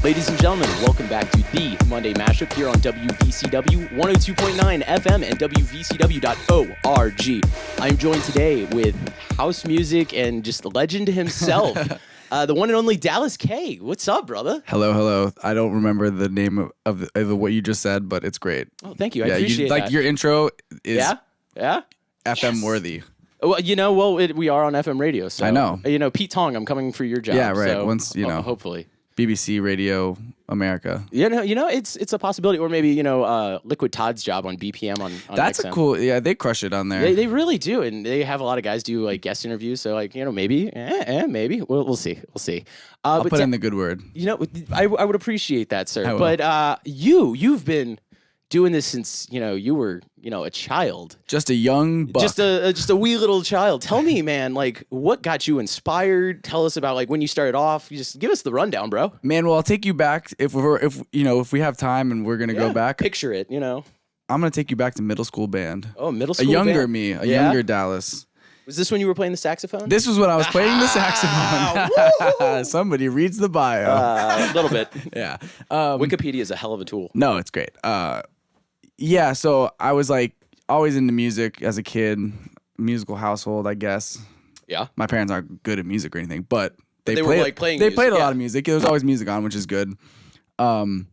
Ladies and gentlemen, welcome back to the Monday Mashup here on WVCW 102.9 FM and WVCW.org. I'm joined today with house music and just the legend himself, the one and only DallasK. What's up, brother? Hello. I don't remember the name of what you just said, but it's great. Oh, thank you. I appreciate that. Like your intro is Yeah? FM worthy. Well, we are on FM radio, so I know. Pete Tong, I'm coming for your job. Yeah, right. So, Once hopefully. BBC Radio America. It's a possibility, or maybe Liquid Todd's job on BPM on That's XM. a cool. Yeah, they crush it on there. They really do, and they have a lot of guys do like guest interviews. So maybe we'll see. I'll but put in the good word. I would appreciate that, sir. I will. But you've been doing this since you were a child, Just a young buck. just a wee little child. Tell me, man, like what got you inspired? Tell us about like when you started off. You just give us the rundown, bro. Man, well, I'll take you back if we have time and we're gonna go back. Picture it, I'm gonna take you back to middle school band. Oh, middle A school. younger band. me, a Yeah? younger Dallas. Was this when you were playing the saxophone? This was when I was playing the saxophone. Somebody reads the bio. A little bit. Yeah. Wikipedia is a hell of a tool. No, it's great. Yeah, so I was like always into music as a kid, musical household, I guess. Yeah. My parents aren't good at music or anything, but they were, like, playing They music, played a yeah. lot of music. There was always music on, which is good. And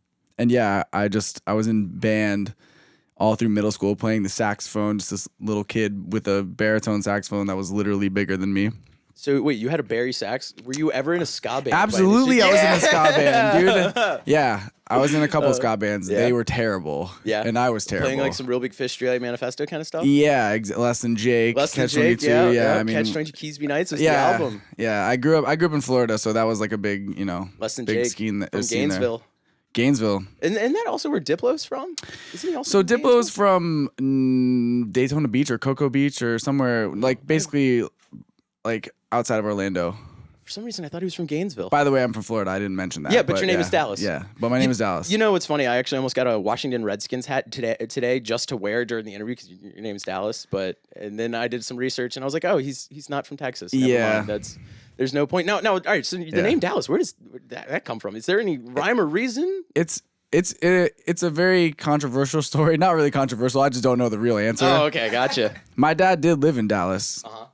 yeah, I was in band all through middle school playing the saxophone, just this little kid with a baritone saxophone that was literally bigger than me. So wait, you had a Barry sax? Were you ever in a ska band? Absolutely, I was in a ska band, dude. Yeah, I was in a couple of ska bands. yeah. They were terrible. Yeah. And I was terrible. Playing like some Real Big Fish, Straight Manifesto kind of stuff? Yeah, Less Than Jake. Less Than Catch Jake, 22, yeah. I mean, Catch 22 Keysby Nights was yeah, the album. Yeah, I grew up in Florida, so that was like a big, Less Than big Jake scene from scene there. Gainesville. Gainesville. And that also where Diplo's from? Isn't he also So from Diplo's Gainesville? from Daytona Beach or Cocoa Beach or somewhere, like basically like outside of Orlando. For some reason, I thought he was from Gainesville. By the way, I'm from Florida. I didn't mention that. Yeah, but your name is Dallas. Yeah, but my name is Dallas. You know what's funny? I actually almost got a Washington Redskins hat today just to wear during the interview because your name is Dallas. And then I did some research and I was like, oh, he's not from Texas. Never Yeah. mind. There's no point. No. All right. So the name Dallas, where does that come from? Is there any rhyme or reason? It's a very controversial story. Not really controversial. I just don't know the real answer. Oh, okay, gotcha. My dad did live in Dallas. Uh-huh.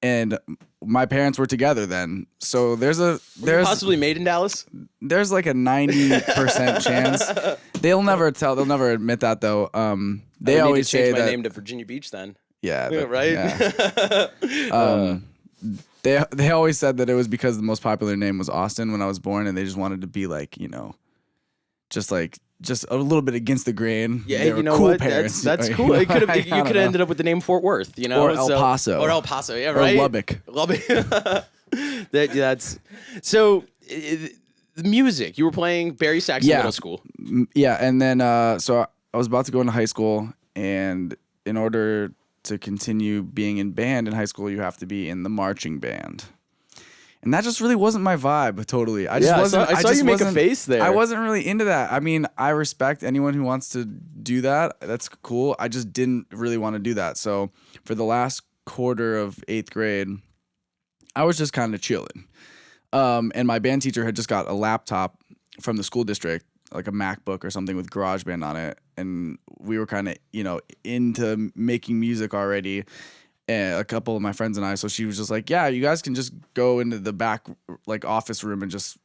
And my parents were together then. So there's Possibly made in Dallas. there's like a 90% chance. They'll never admit that though. They I would always need to change say my that name to Virginia Beach then. yeah, Right? Yeah. They always said that it was because the most popular name was Austin when I was born and they just wanted to be like, just a little bit against the grain. Yeah, They were you know cool what? Parents, That's you cool. know? You could I have don't know. ended up with the name Fort Worth, Or El Paso. Or El Paso, yeah, Or right. Lubbock. That's so. The music you were playing Barry sax in middle school. Yeah, and then so I was about to go into high school, and in order to continue being in band in high school, you have to be in the marching band. And that just really wasn't my vibe, totally. I saw you make a face there. I wasn't really into that. I mean, I respect anyone who wants to do that. That's cool. I just didn't really want to do that. So for the last quarter of 8th grade, I was just kind of chilling. And my band teacher had just got a laptop from the school district, like a MacBook or something with GarageBand on it. And we were kind of, into making music already. And a couple of my friends and I, so she was just like, yeah, you guys can just go into the back like office room and just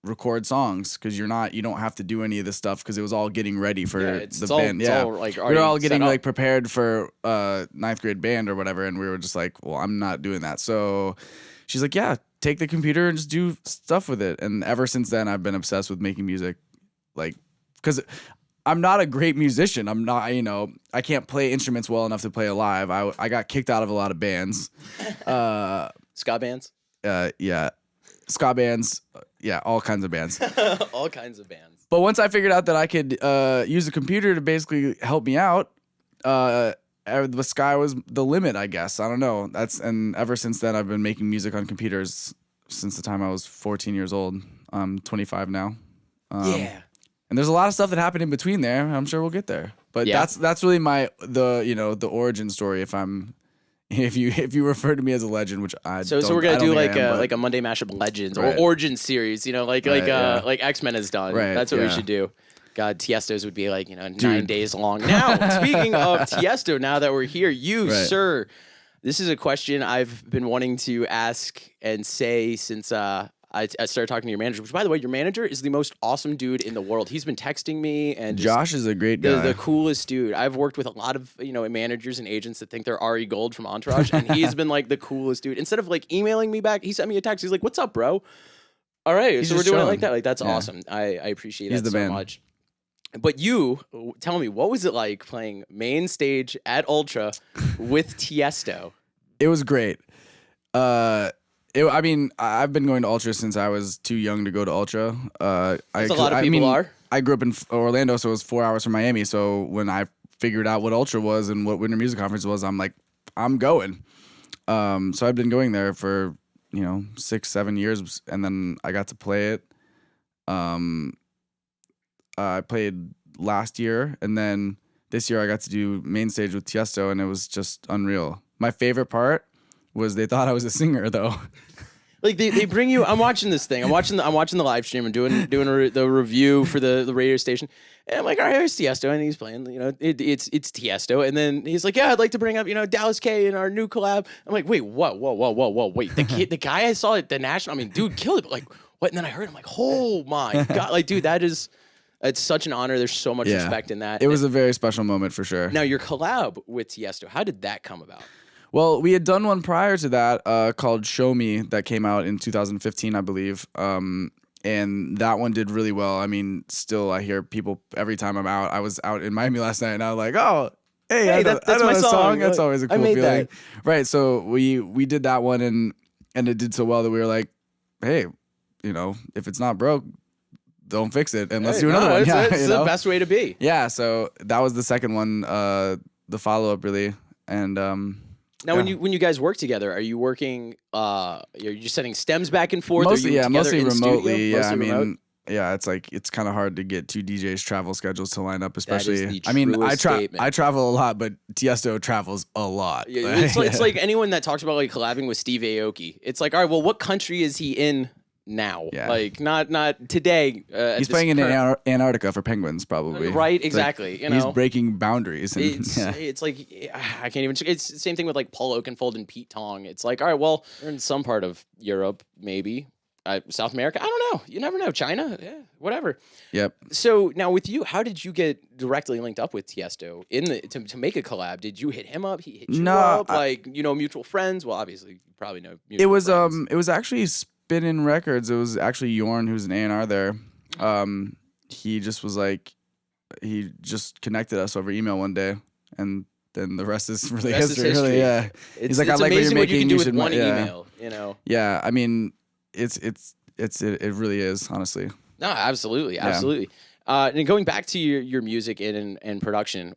record songs because you don't have to do any of this stuff because it was all getting ready for the band. It's all, like, we were all already getting set up. like prepared for 9th grade band or whatever, and we were just like, well, I'm not doing that. So she's like, yeah, take the computer and just do stuff with it. And ever since then, I've been obsessed with making music, like because I'm not a great musician. I'm not, I can't play instruments well enough to play live. I got kicked out of a lot of bands. Ska bands. Yeah. Ska bands. Yeah, all kinds of bands. All kinds of bands. But once I figured out that I could use a computer to basically help me out, the sky was the limit, I guess. I don't know. And ever since then, I've been making music on computers since the time I was 14 years old. I'm 25 now. Yeah. And there's a lot of stuff that happened in between there. I'm sure we'll get there. But Yeah. that's really the origin story. If I'm if you refer to me as a legend, which So we're gonna do like a Monday Mashup Legends or Origin series, like X-Men has done. Right, That's what we should do. God, Tiesto's would be like 9 days long. Now, speaking of Tiesto, now that we're here, sir, this is a question I've been wanting to ask and say since I started talking to your manager, which, by the way, your manager is the most awesome dude in the world. He's been texting me, and Josh is a great guy. The coolest dude. I've worked with a lot of managers and agents that think they're Ari Gold from Entourage, and he's been like the coolest dude. Instead of like emailing me back, he sent me a text. He's like, "What's up, bro?" All right, so we're doing it like that. Like that's awesome. I appreciate that so much. But you tell me, what was it like playing main stage at Ultra with Tiesto? It was great. I mean, I've been going to Ultra since I was too young to go to Ultra. A lot of people are. I grew up in Orlando, so it was 4 hours from Miami. So when I figured out what Ultra was and what Winter Music Conference was, I'm like, I'm going. So I've been going there for 6-7 years, and then I got to play it. I played last year, and then this year I got to do main stage with Tiesto, and it was just unreal. My favorite part was they thought I was a singer, though. Like they bring you. I'm watching this thing. I'm watching the live stream and doing the review for the radio station. And I'm like, all right, here's Tiesto, and he's playing. It's Tiesto, and then he's like, yeah, I'd like to bring up DallasK and our new collab. I'm like, wait, what? Whoa, wait, the guy I saw at the national. I mean, dude, killed it. But like, what? And then I heard him like, oh my god, like, dude, it's such an honor. There's so much respect in that. It was a very special moment for sure. Now, your collab with Tiesto, how did that come about? Well, we had done one prior to that called Show Me that came out in 2015, I believe. And that one did really well. I mean, still, I hear people every time I'm out. I was out in Miami last night, and I was like, oh, hey, I know my song. That's always a cool feeling. That. Right, so we did that one, and it did so well that we were like, hey, if it's not broke, don't fix it, and let's do another one. It's the best way to be. Yeah, so that was the second one, the follow-up, really. And now, when you guys work together, are you working? Are you just sending stems back and forth? Mostly, are you mostly remotely. Studio? Yeah, Mostly remote? It's kind of hard to get two DJs' travel schedules to line up, especially. That is the I travel a lot, but Tiesto travels a lot. Yeah, it's like anyone that talks about like collabing with Steve Aoki. It's like, all right, well, what country is he in now? Yeah. Like not today. He's playing in Antarctica for penguins, probably. Right, exactly. Like, he's breaking boundaries. And, it's like I can't even. It's the same thing with like Paul Oakenfold and Pete Tong. It's like, all right, well, they're in some part of Europe, maybe South America. I don't know. You never know. China, whatever. Yep. So now with you, how did you get directly linked up with Tiesto to make a collab? Did you hit him up? He hit you up? Like mutual friends? Well, obviously, you probably know. It was friends. It was actually Spinnin' Records. It was actually Jorn, who's an A&R there. He just was like, he just connected us over email one day, and then the rest is really history. Really, yeah. He's like, I like what you're making. What you can do with one email. Yeah, I mean, it really is, honestly. No, absolutely. And going back to your music and production,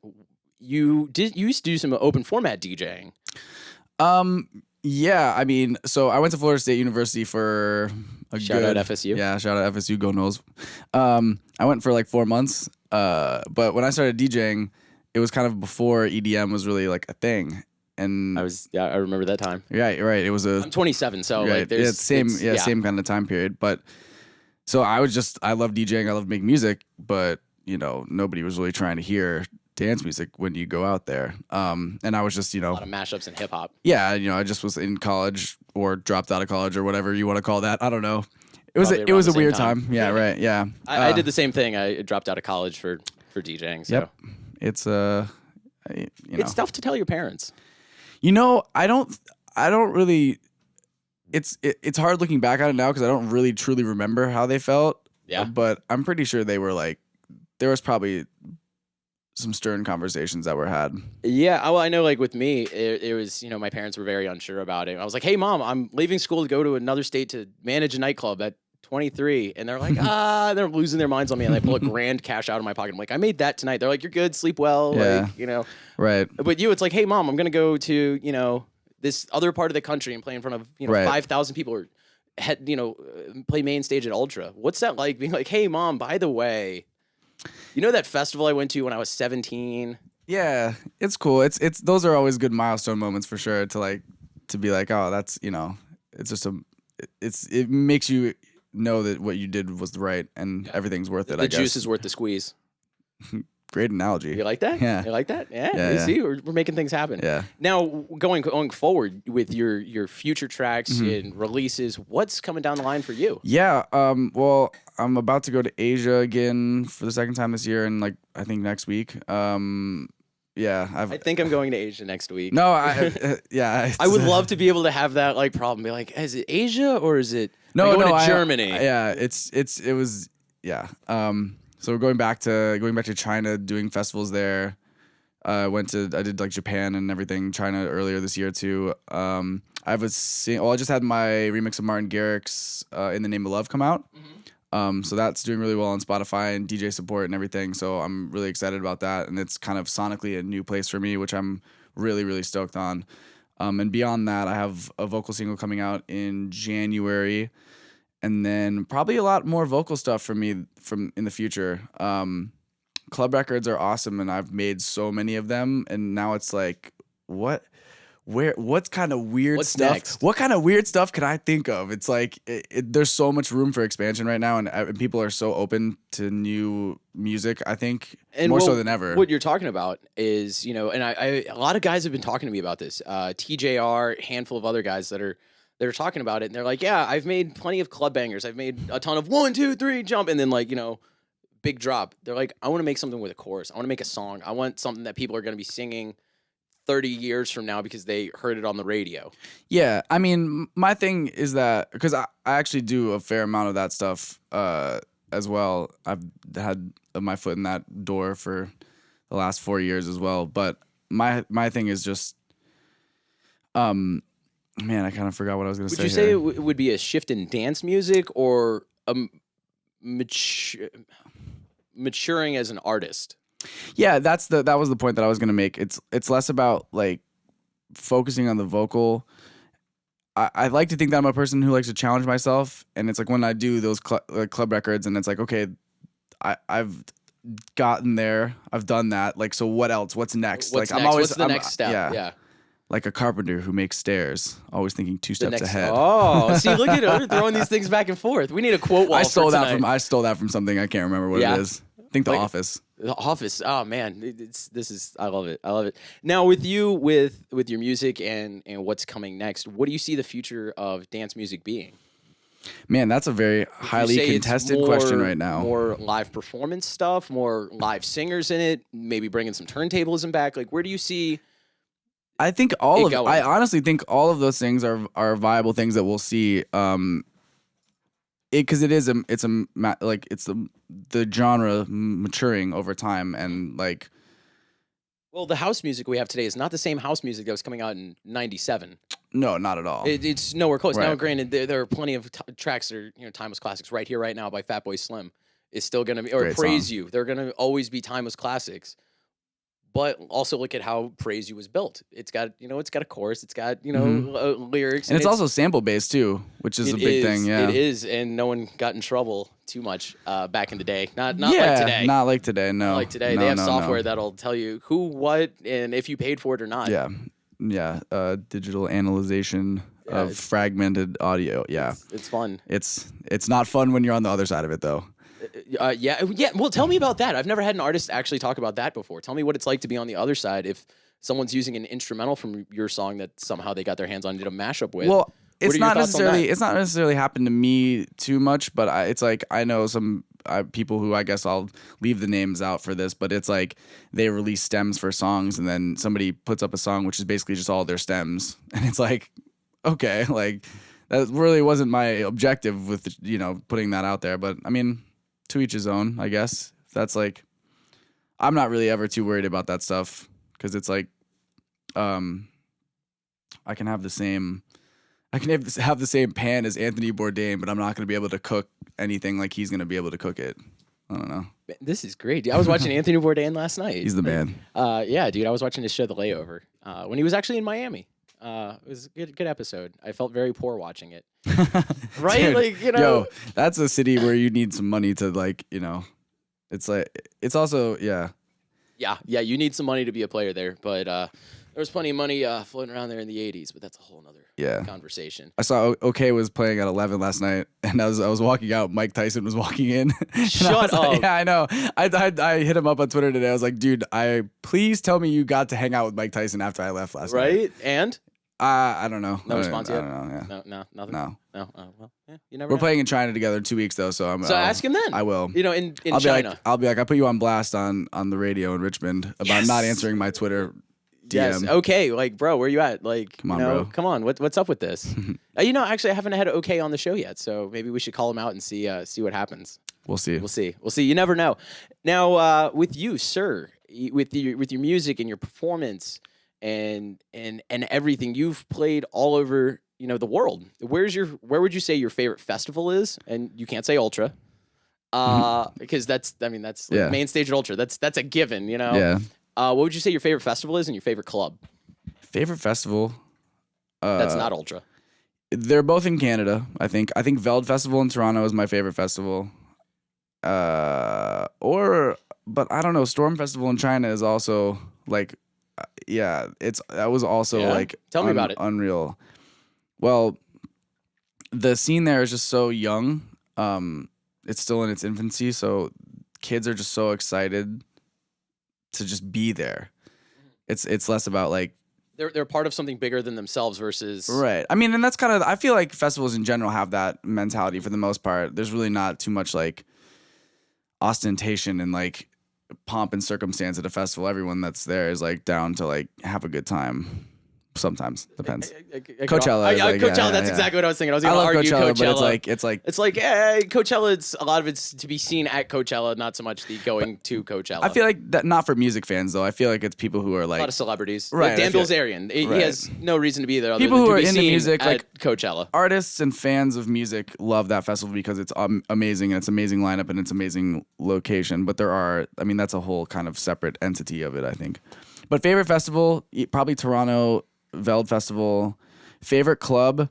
you used to do some open format DJing. Yeah, I mean, so I went to Florida State University for shout out FSU. Yeah, shout out FSU, go Noles. I went for like 4 months, but when I started DJing, it was kind of before EDM was really like a thing. And I remember that time. Right. It was I'm 27, so right. like there's same kind of time period. But so I love DJing, I love making music, but nobody was really trying to hear dance music when you go out there. And I was just, a lot of mashups and hip hop. Yeah, I just was in college or dropped out of college or whatever you want to call that. I don't know. It was a weird time. Yeah, right. Yeah. I did the same thing. I dropped out of college for DJing. So. Yep. It's it's tough to tell your parents. I don't really. It's hard looking back on it now because I don't really truly remember how they felt. Yeah. But I'm pretty sure they were like, there was probably some stern conversations that were had. Yeah, well, I know, like with me, it was, my parents were very unsure about it. I was like, hey, Mom, I'm leaving school to go to another state to manage a nightclub at 23. And they're like, they're losing their minds on me. And they pull a grand cash out of my pocket. I'm like, I made that tonight. They're like, you're good, sleep well. Yeah. Like, Right. But it's like, hey, Mom, I'm going to go to, this other part of the country and play in front of, right. 5,000 people or, play main stage at Ultra. What's that like being like, hey, Mom, by the way, that festival I went to when I was 17? Yeah, it's cool. It's those are always good milestone moments for sure to be like, oh, that's, it's just it makes you know that what you did was right and everything's worth it, The I guess. juice is worth the squeeze. Great analogy. You like that? Yeah. You like that? Yeah. Yeah, You yeah. see, we're making things happen. Yeah. Now, going forward with your future tracks Mm-hmm. and releases, what's coming down the line for you? Yeah, well, I'm about to go to Asia again for the second time this year and I think next week. Yeah, I think I'm going to Asia next week. No, yeah. I would love to be able to have that problem. Be like, is it Asia or is it No, going no, to Germany? Yeah, it was yeah. So we're going back to China, doing festivals there. I did Japan and everything, China earlier this year too. I just had my remix of Martin Garrix's "In the Name of Love" come out. So that's doing really well on Spotify and DJ support and everything. So I'm really excited about that, and it's kind of sonically a new place for me, which I'm really, really stoked on. And beyond that, I have a vocal single coming out in January, and then probably a lot more vocal stuff from me in the future. Club records are awesome, and I've made so many of them, and now it's like, what kind of weird What's stuff? next? What kind of weird stuff can I think of? It's like there's so much room for expansion right now, and people are so open to new music. I think more so than ever. What you're talking about is, and a lot of guys have been talking to me about this. TJR, handful of other guys that are talking about it, and they're like, yeah, I've made plenty of club bangers. I've made a ton of 1, 2, 3, jump, and then big drop. They're like, I want to make something with a chorus. I want to make a song. I want something that people are going to be singing 30 years from now because they heard it on the radio. Yeah, I mean, my thing is that because I actually do a fair amount of that stuff as well. I've had my foot in that door for the last 4 years as well. But my thing is just, man, I kind of forgot what I was going to say. Would you say it would be a shift in dance music or a maturing as an artist? Yeah, that was the point that I was gonna make. It's less about focusing on the vocal. I like to think that I'm a person who likes to challenge myself, and it's like when I do those club records, and it's like, okay, I've gotten there, I've done that. So what else? What's next? What's next? What's the next step? Yeah. Like a carpenter who makes stairs, always thinking two steps ahead. Oh, see, look at it, throwing these things back and forth. We need a quote wall. I stole that from something. I can't remember what it is. I think The Office. The Office. Oh man, I love it. I love it. Now with you, with your music and what's coming next, what do you see the future of dance music being? Man, that's a very highly contested question right now. More live performance stuff, more live singers in it, maybe bringing some turntablism back. Where do you see? I honestly think all of those things are viable things that we'll see. Because it's the genre maturing over time, and well, the house music we have today is not the same house music that was coming out in '97. No, not at all. It's nowhere close. Right. Now, granted, there are plenty of tracks that are timeless classics. Right Here, Right Now by Fatboy Slim is still going to be, or Great Praise song. You. They're going to always be timeless classics. But also look at how Praise You was built. It's got a chorus. It's got lyrics, and it's also sample based too, which is a big thing. Yeah, it is, and no one got in trouble too much back in the day. Not like today. Not like today. No, Not like today. They have software that'll tell you who, what, and if you paid for it or not. Yeah. Digital analyzation of fragmented audio. Yeah, it's fun. It's not fun when you're on the other side of it though. Yeah. Well, tell me about that. I've never had an artist actually talk about that before. Tell me what it's like to be on the other side if someone's using an instrumental from your song that somehow they got their hands on and did a mashup with. Well, it's not necessarily happened to me too much, but I know some people who I guess I'll leave the names out for this, but it's like they release stems for songs, and then somebody puts up a song which is basically just all their stems, and it's like, okay, that really wasn't my objective with putting that out there, but I mean, to each his own, I guess. That's I'm not really ever too worried about that stuff because it's I can have the same pan as Anthony Bourdain, but I'm not going to be able to cook anything like he's going to be able to cook it. I don't know. This is great, dude. I was watching Anthony Bourdain last night. He's the man. Yeah, dude. I was watching his show, The Layover, when he was actually in Miami. It was a good episode. I felt very poor watching it. Right? Dude, yo, that's a city where you need some money to it's also, yeah. Yeah, you need some money to be a player there, but there was plenty of money floating around there in the '80s, but that's a whole other conversation. I saw OK was playing at 11 last night, and I was walking out. Mike Tyson was walking in. Shut up! Like, yeah, I know. I hit him up on Twitter today. I was like, dude, please tell me you got to hang out with Mike Tyson after I left last night. Right? And I don't know. No response yet. I don't know. Yeah. No, nothing. No. Well, yeah, you never. We're know. playing in China together in 2 weeks though, so ask him then. I will. You know, in I'll China. I'll be like, I put you on blast on the radio in Richmond about not answering my Twitter DM. Yes. Okay. Like, bro, where you at? Like, come on, bro. Come on. What's up with this? Actually, I haven't had OK on the show yet, so maybe we should call him out and see what happens. We'll see. We'll see. You never know. Now, with you, sir, with your music and your performance and everything, you've played all over the world. Where would you say your favorite festival is? And you can't say Ultra, because that's like main stage at Ultra. That's a given. Yeah. What would you say your favorite festival is and your favorite club? Favorite festival? That's not Ultra. They're both in Canada, I think. I think Veld Festival in Toronto is my favorite festival. But I don't know. Storm Festival in China is also like, that was also like tell me about it. Unreal. Well, the scene there is just so young. It's still in its infancy, so kids are just so excited to just be there. It's less about like they're part of something bigger than themselves versus right. I mean, and that's kind of, I feel like festivals in general have that mentality for the most part. There's really not too much like ostentation and like pomp and circumstance at a festival. Everyone that's there is like down to like have a good time. Sometimes depends. Coachella. Coachella. That's exactly what I was thinking. I was going to argue Coachella. But it's like Coachella. It's a lot of it's to be seen at Coachella, not so much the going to Coachella. I feel like that not for music fans though. I feel like it's people who are like a lot of celebrities. Right. Like Dan Bilzerian. He has no reason to be there. People who are into music, like Coachella. Artists and fans of music love that festival because it's amazing and it's amazing lineup and it's amazing location. But that's a whole kind of separate entity of it, I think. But favorite festival, probably Toronto. Veld Festival. Favorite club,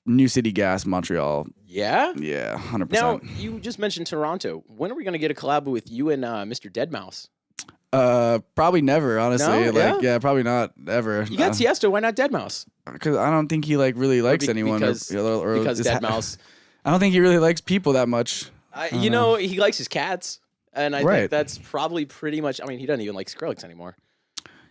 New City Gas, Montreal. Yeah? Yeah, 100%. Now, you just mentioned Toronto. When are we going to get a collab with you and Mr. Deadmau5? Probably never, honestly. No? Probably not ever. You got Tiesto, why not Deadmau5? Because I don't think he like really likes anyone. Because Deadmau5. I don't think he really likes people that much. He likes his cats. And I think that's probably pretty much, he doesn't even like Skrillex anymore.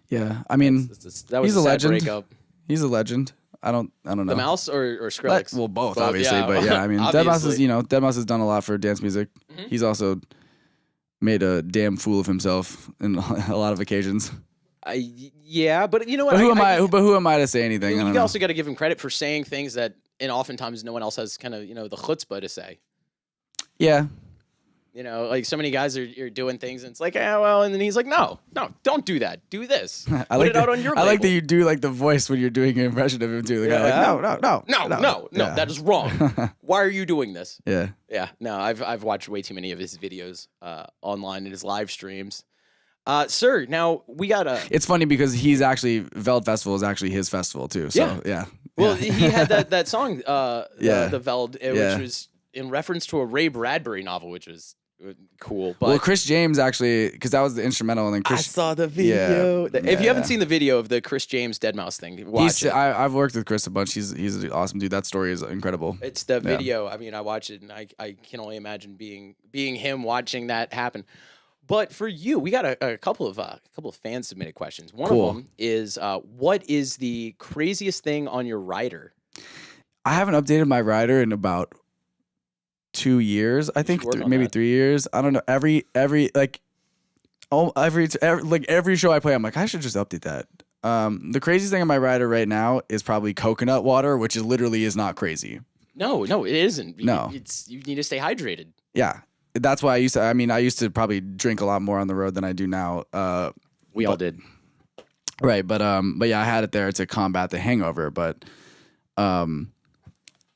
Yeah, I mean, he's a legend. Breakup. He's a legend. I don't know. The Mouse or Skrillex? Well, both obviously, yeah. But yeah, I mean, Deadmau5 has done a lot for dance music. Mm-hmm. He's also made a damn fool of himself in a lot of occasions. Yeah, but you know what? But who am I to say anything? You also got to give him credit for saying things that, and oftentimes no one else has kind of the chutzpah to say. Yeah. Like so many guys are doing things, and it's like, and then he's like, no, don't do that. Do this. Put it out on your label. I like that you do like the voice when you're doing an impression of him too. The guy no, that is wrong. Why are you doing this? Yeah. Yeah. No, I've watched way too many of his videos online in his live streams. Sir, now we gotta. It's funny because Veld Festival is actually his festival too. So yeah. Well, he had that song, the Veld, which was in reference to a Ray Bradbury novel, which was cool. But Chris James actually, because that was the instrumental, and then I saw the video. If you haven't seen the video of the Chris James Deadmau5 thing, watch it. I've worked with Chris a bunch. He's an awesome dude. That story is incredible. It's the video. I watch it, and I can only imagine being him watching that happen. But for you, we got a couple of fan submitted questions. One of them is, what is the craziest thing on your rider? I haven't updated my rider in about 2 years, I think, maybe 3 years. I don't know. Every show I play, I'm like, I should just update that. The craziest thing on my rider right now is probably coconut water, which literally is not crazy. No, it isn't. No, you need to stay hydrated. Yeah, that's why I used to probably drink a lot more on the road than I do now. We all did. Right, but yeah, I had it there to combat the hangover, but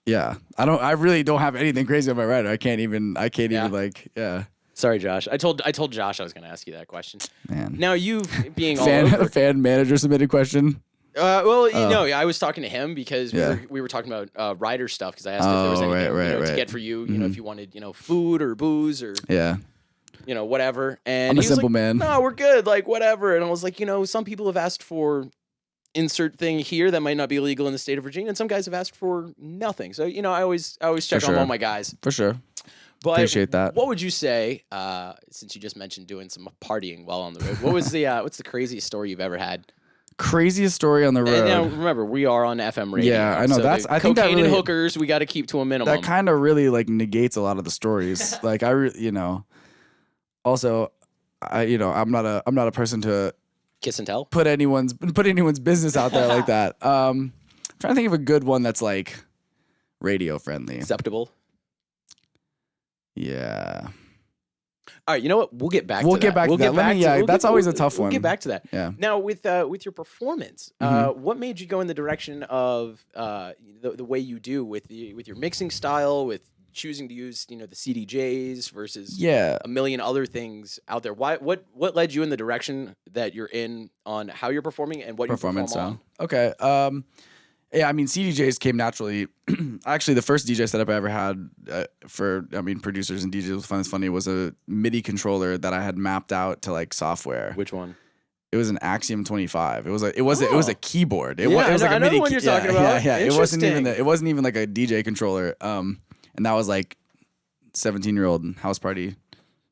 yeah, I really don't have anything crazy on my rider. I can't even Sorry, Josh. I told Josh I was going to ask you that question. Man. Now you being fan manager submitted question. I was talking to him because we were talking about rider stuff because I asked if there was anything to get for you. If you wanted food or booze or whatever. And I'm a he was simple like, man. no, we're good, like whatever. And I was like, some people have asked for insert thing here that might not be illegal in the state of Virginia, and some guys have asked for nothing. So I always check on all my guys. For sure. But Appreciate that. What would you say, since you just mentioned doing some partying while on the road? What was what's the craziest story you've ever had? Craziest story on the road. And now remember, we are on FM radio. Yeah, I know. So I think that cocaine really, and hookers, we got to keep to a minimum. That kind of really like negates a lot of the stories. Like also, I'm not a person to kiss and tell. Put anyone's business out there like that. I'm trying to think of a good one that's like radio friendly, acceptable. Yeah. All right, you know what? We'll get back to that. We'll get back to that. That's always a tough one. We'll get back to that. Yeah. Now, with your performance, what made you go in the direction of the way you do with your mixing style, with choosing to use the CDJs versus a million other things out there? What led you in the direction that you're in on how you're performing and what you perform on? Okay. Yeah, I mean, CDJs came naturally. Actually, the first DJ setup I ever had for producers and DJs was funny was a MIDI controller that I had mapped out to like software. Which one? It was an Axiom 25. It was a keyboard. It was like I a know MIDI. The one you're talking about. Yeah. It wasn't even like a DJ controller. And that was like 17-year-old house party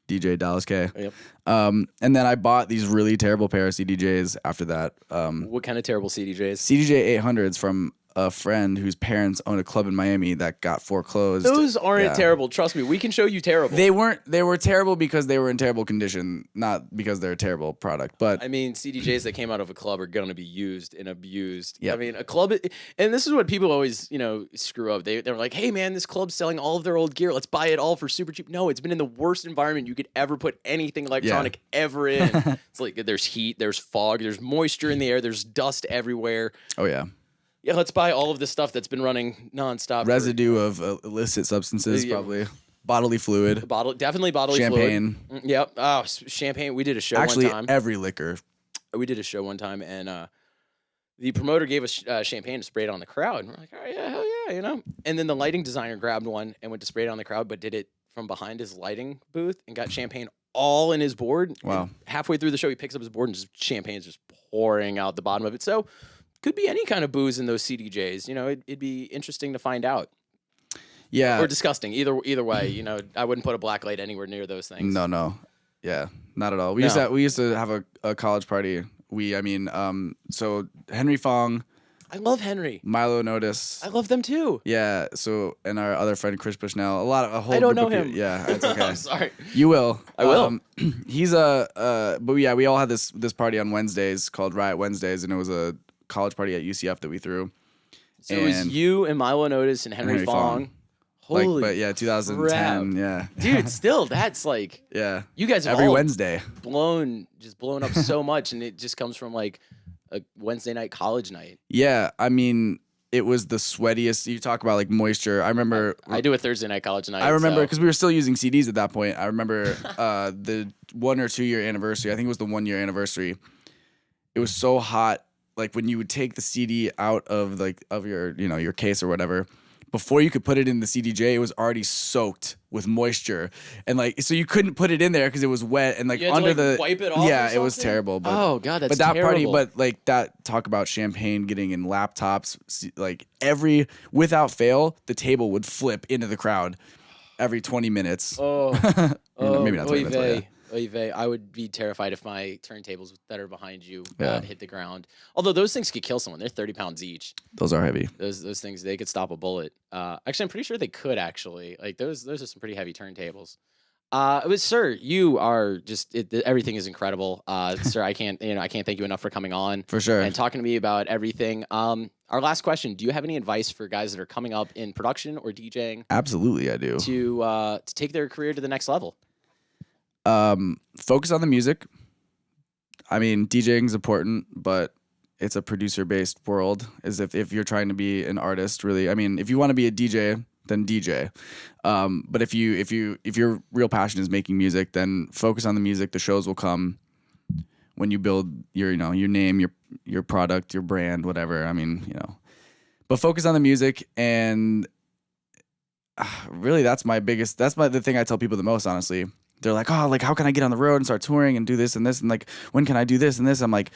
DJ DallasK. Yep. And then I bought these really terrible pair of CDJs after that. What kind of terrible CDJs? CDJ 800s from a friend whose parents owned a club in Miami that got foreclosed. Those aren't terrible. Trust me, we can show you terrible. They weren't. They were terrible because they were in terrible condition, not because they're a terrible product. But I mean, CDJs that came out of a club are going to be used and abused. Yep. I mean, a club, and this is what people always, screw up. They're like, hey man, this club's selling all of their old gear. Let's buy it all for super cheap. No, it's been in the worst environment you could ever put anything electronic ever in. It's like there's heat, there's fog, there's moisture in the air, there's dust everywhere. Oh yeah. Yeah, let's buy all of this stuff that's been running nonstop. Residue of illicit substances, probably. Bodily fluid. Definitely bodily champagne. Fluid. Yep. Oh, champagne. We did a show one time. Actually, every liquor. We did a show one time, and the promoter gave us champagne to spray it on the crowd. And we're like, oh, yeah, hell yeah, And then the lighting designer grabbed one and went to spray it on the crowd, but did it from behind his lighting booth and got champagne all in his board. Wow. And halfway through the show, he picks up his board and just champagne's just pouring out the bottom of it. So could be any kind of booze in those CDJs. It'd be interesting to find out. Yeah. Or disgusting. Either way, I wouldn't put a black light anywhere near those things. No. Yeah, not at all. We used to have a college party. So Henry Fong. I love Henry. Milo Notice. I love them too. Yeah. So and our other friend Chris Bushnell. I don't know him. Yeah, it's okay. I'm sorry. You will. I will. He's but yeah, we all had this party on Wednesdays called Riot Wednesdays, and it was a college party at UCF that we threw. So it was you and Milo Notice and Henry Fong. Holy but yeah, 2010. crap. Yeah. Dude, still that's like you guys have every all Wednesday blown up so much, and it just comes from like a Wednesday night college night. Yeah, I mean, it was the sweatiest. You talk about like moisture. I remember I do a Thursday night college night. I remember because we were still using CDs at that point. I remember the 1 or 2 year anniversary. I think it was the 1 year anniversary. It was so hot. Like when you would take the CD out of your your case or whatever, before you could put it in the CDJ, it was already soaked with moisture, and so you couldn't put it in there because it was wet and you had to, wipe it off. Yeah, it was terrible. But, oh god, that's that terrible. party, but that talk about champagne getting in laptops, without fail, the table would flip into the crowd every 20 minutes. Maybe not 20 minutes. But yeah. I would be terrified if my turntables that are behind you hit the ground. Although those things could kill someone. They're 30 pounds each. Those are heavy. Those things, they could stop a bullet. Actually, I'm pretty sure they could actually. Like those are some pretty heavy turntables. But sir, you are just everything is incredible. Sir, I can't thank you enough for coming on. For sure. And talking to me about everything. Our last question, do you have any advice for guys that are coming up in production or DJing? Absolutely, I do. To take their career to the next level? Focus on the music. I mean, DJing is important, but it's a producer-based world. As if you're trying to be an artist, really. I mean, if you want to be a DJ, then DJ. But if your real passion is making music, then focus on the music. The shows will come when you build your name, your product, your brand, whatever. I mean, but focus on the music, and really, that's the thing I tell people the most, honestly. they're like, oh, like how can I get on the road and start touring and do this and this and like when can I do this and this? I'm like,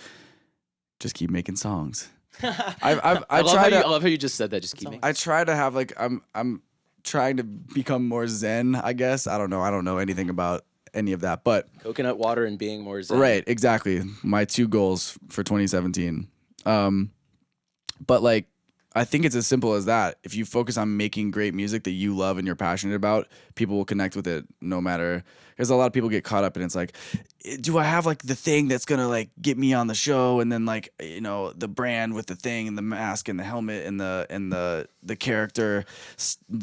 just keep making songs. I love how you just said that. Just keep making. I try to have like I'm trying to become more zen, I guess. I don't know anything about any of that, but Coconut water and being more zen. right, exactly. My 2 goals for 2017. But like I think it's as simple as that. If you focus on making great music that you love and you're passionate about, people will connect with it no matter. Because a lot of people get caught up and it's like, do I have like the thing that's gonna like get me on the show, and then like the brand with the thing and the mask and the helmet and the character.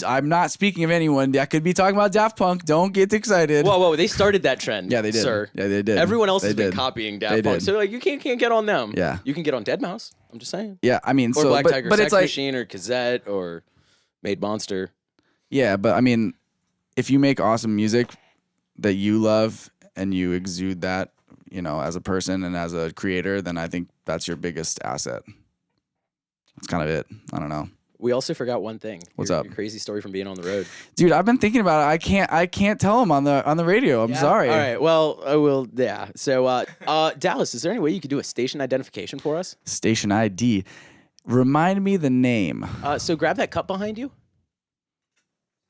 I'm not speaking of anyone that could be talking about Daft Punk. Don't get excited. Whoa! They started that trend. Yeah, they did. Sir. Yeah, they did. Everyone else has been copying Daft Punk, so like you can't get on them. Yeah, you can get on Deadmau5. I'm just saying. Yeah, I mean, or so Black Tiger but Sex it's like, Machine or Kazette or Made Monster. Yeah, but I mean, if you make awesome music that you love and you exude that, as a person and as a creator, then I think that's your biggest asset. That's kind of it. I don't know. We also forgot one thing. What's up? Your crazy story from being on the road. Dude, I've been thinking about it. I can't tell them on the radio. I'm sorry. All right. Well, I will. Yeah. So, Dallas, is there any way you could do a station identification for us? Station ID. Remind me the name. So grab that cup behind you.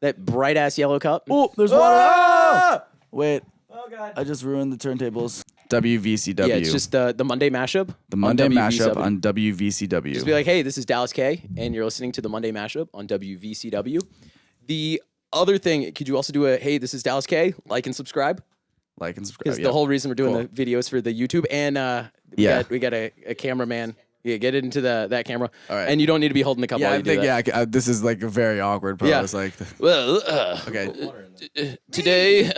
That bright ass yellow cup. Oh, there's water. Ah! Wait. Oh God. I just ruined the turntables. WVCW. Yeah, it's just the Monday Mashup. The Monday Mashup on WVCW. Just be like, hey, this is DallasK, and you're listening to the Monday Mashup on WVCW. The other thing, could you also do a, hey, this is DallasK, like and subscribe? Like and subscribe. Because the whole reason we're doing the videos for the YouTube, and we got a cameraman. Yeah, get it into that camera. All right. And you don't need to be holding the cup while you do that. This is like a very awkward pose. Yeah. Like, well, okay. Today.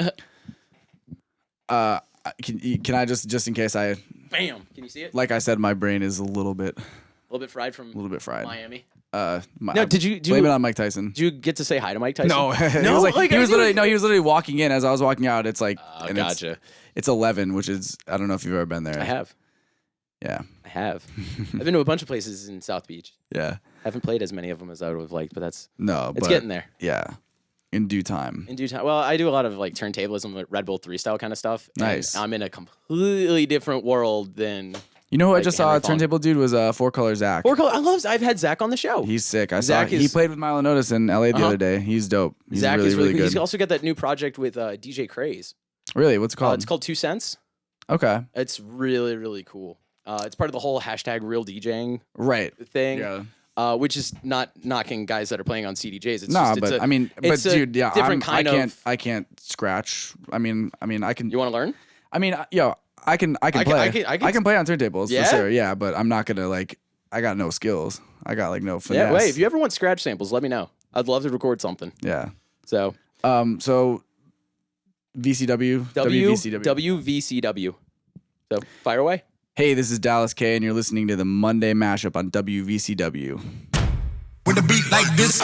Can I just in case I Bam! Can you see it? Like I said, my brain is a little bit fried from Miami. No, did you blame it on Mike Tyson? Did you get to say hi to Mike Tyson? No, he was literally walking in as I was walking out. It's like, gotcha. It's 11, which is, I don't know if you've ever been there. I have. Yeah, I have. I've been to a bunch of places in South Beach. Yeah, haven't played as many of them as I would have liked, but it's but getting there. Yeah. In due time. Well, I do a lot of like turntablism, like Red Bull 3 style kind of stuff. Nice. I'm in a completely different world than. You know who I just saw a turntable dude was 4Color Zach. 4Color. I've had Zach on the show. He's sick. He played with Milo Notice in LA the other day. He's dope. He's Zach really, is really good. good. He's also got that new project with DJ Craze. Really? What's it called? It's called 2 Cents. Okay. It's really, really cool. It's part of the whole hashtag real DJing thing. Yeah. Which is not knocking guys that are playing on CDJs. It's dude, yeah, different I can't scratch. I mean, I can. You want to learn? I mean, I can play. I can play on turntables for sure. Yeah, but I'm not gonna like. I got no skills. I got like no finesse. Yeah, wait. If you ever want scratch samples, let me know. I'd love to record something. Yeah. So. So. VCW. WVCW. So fire away. Hey, this is DallasK, and you're listening to the Monday Mashup on WVCW. With a beat like this.